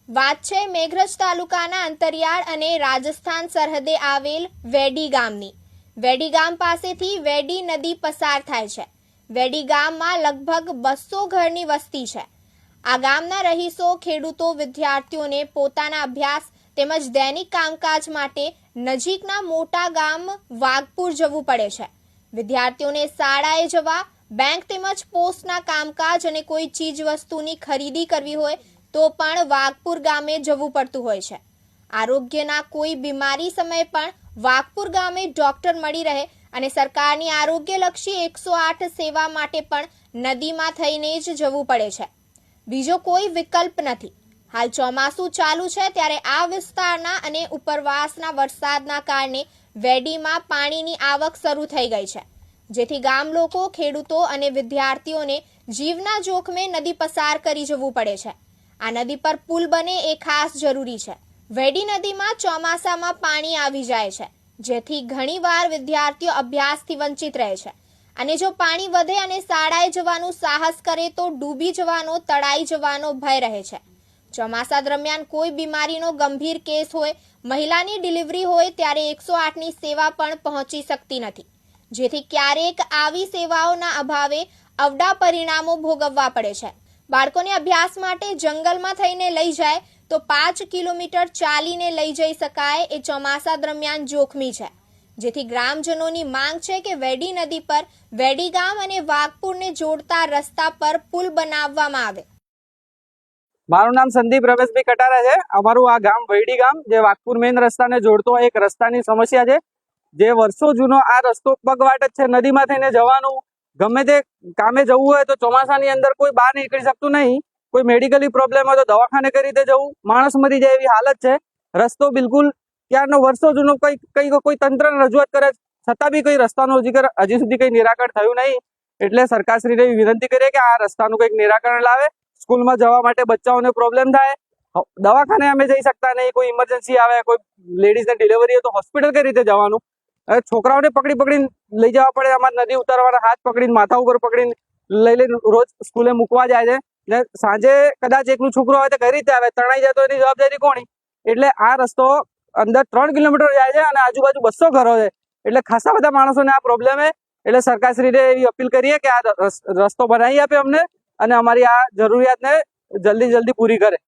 વાત છે મેઘરજ તાલુકાના અંતરિયાળ અને રાજસ્થાન સરહદે આવેલ વેડી ગામની। વેડી ગામ પાસેથી વેડી નદી પસાર થાય છે। વેડી ગામમાં લગભગ 200 ઘરની વસ્તી છે। આ ગામના રહીશો, ખેડૂતો, વિદ્યાર્થીઓને પોતાના અભ્યાસ તેમજ દૈનિક કામકાજ માટે નજીકના મોટા ગામ વાઘપુર જવું પડે છે। વિદ્યાર્થીઓને શાળાએ જવા, બેંક તેમજ પોસ્ટના કામકાજ અને કોઈ ચીજ વસ્તુની ખરીદી કરવી હોય તો પણ વાઘપુર ગામે જવું પડતું હોય છે। આરોગ્યના કોઈ બીમારી સમયે પણ વાઘપુર ગામે ડોક્ટર મળી રહે અને સરકારની આરોગ્યલક્ષી 108 સેવા માટે પણ નદીમાં થઈને જ જવું પડે છે। બીજો કોઈ વિકલ્પ નથી। હાલ ચોમાસું ચાલુ છે ત્યારે આ વિસ્તારના અને ઉપરવાસના વરસાદના કારણે વેડીમાં પાણીની આવક શરૂ થઈ ગઈ છે, જેથી ગામ લોકો, ખેડૂતો અને વિદ્યાર્થીઓને જીવના જોખમે નદી પસાર કરી જવું પડે છે। આ નદી પર પુલ બને એ ખાસ જરૂરી છે। વેડી નદીમાં ચોમાસામાં પાણી આવી જાય છે, જેથી ઘણીવાર વિદ્યાર્થીઓ અભ્યાસથી વંચિત રહે છે અને જો પાણી વધે અને શાળાએ જવાનું સાહસ કરે તો ડૂબી જવાનો, તળાઈ જવાનો ભય રહે છે। ચોમાસા દરમિયાન કોઈ બીમારીનો ગંભીર કેસ હોય, મહિલાની ડિલિવરી હોય ત્યારે 108ની સેવા પણ પહોંચી શકતી નથી, જેથી ક્યારેક આવી સેવાઓના અભાવે અવડા પરિણામો ભોગવવા પડે છે। બાળકોને અભ્યાસ માટે જંગલમાં થઈને લઈ જાય તો 5 કિલોમીટર ચાલીને લઈ જઈ શકાય એ ચોમાસા દરમિયાન જોખમી છે, જેથી ગ્રામજનોની માંગ છે કે વેડી નદી પર વેડી ગામ અને વાઘપુરને જોડતા રસ્તા પર પુલ બનાવવામાં આવે। મારું નામ સંદીપ રમેશભાઈ કટારા છે। અમારું આ ગામ વેડી ગામ જે વાઘપુર મેઇન રસ્તાને જોડતો એક રસ્તાની સમસ્યા છે, જે વર્ષો જૂનો આ રસ્તો પગવાટ જ છે। નદીમાં થઈને જવાનું, ગમે તે કામે જવું હોય તો ચોમાસાની અંદર કોઈ બહાર નીકળી શકતું નહીં। કોઈ મેડિકલી પ્રોબ્લેમ હોય તો દવાખાને કઈ રીતે જવું, માણસ મરી જાય એવી હાલત છે। રસ્તો બિલકુલ ત્યારનો વર્ષો જૂનો કોઈ તંત્રને રજૂઆત કરે છતાં બી કોઈ રસ્તાનું હજી સુધી કઈ નિરાકરણ થયું નહીં। એટલે સરકારશ્રીને વિનંતી કરીએ કે આ રસ્તાનું કંઈક નિરાકરણ લાવે। સ્કૂલમાં જવા માટે બચ્ચાઓને પ્રોબ્લેમ થાય, દવાખાને અમે જઈ શકતા નહીં, કોઈ ઇમરજન્સી આવે, કોઈ લેડીઝને ડિલિવરી હોય તો હોસ્પિટલ કઈ રીતે જવાનું? છોકરાઓને પકડીને લઈ જવા પડે। અમારે નદી ઉતારવાના હાથ પકડીને, માથા ઉપર પકડીને લઈને રોજ સ્કૂલે મૂકવા જાય છે ને સાંજે કદાચ એકલું છોકરો હોય તો કઈ રીતે આવે? તણાઈ જાય તો એની જવાબદારી કોની? એટલે આ રસ્તો અંદર 3 કિલોમીટર જાય છે અને આજુબાજુ 200 ઘરો છે, એટલે ખાસા બધા માણસોને આ પ્રોબ્લેમ છે। એટલે સરકારશ્રીને એવી અપીલ કરીએ કે આ રસ્તો બનાવી આપે અમને અને અમારી આ જરૂરિયાતને જલ્દી પૂરી કરે।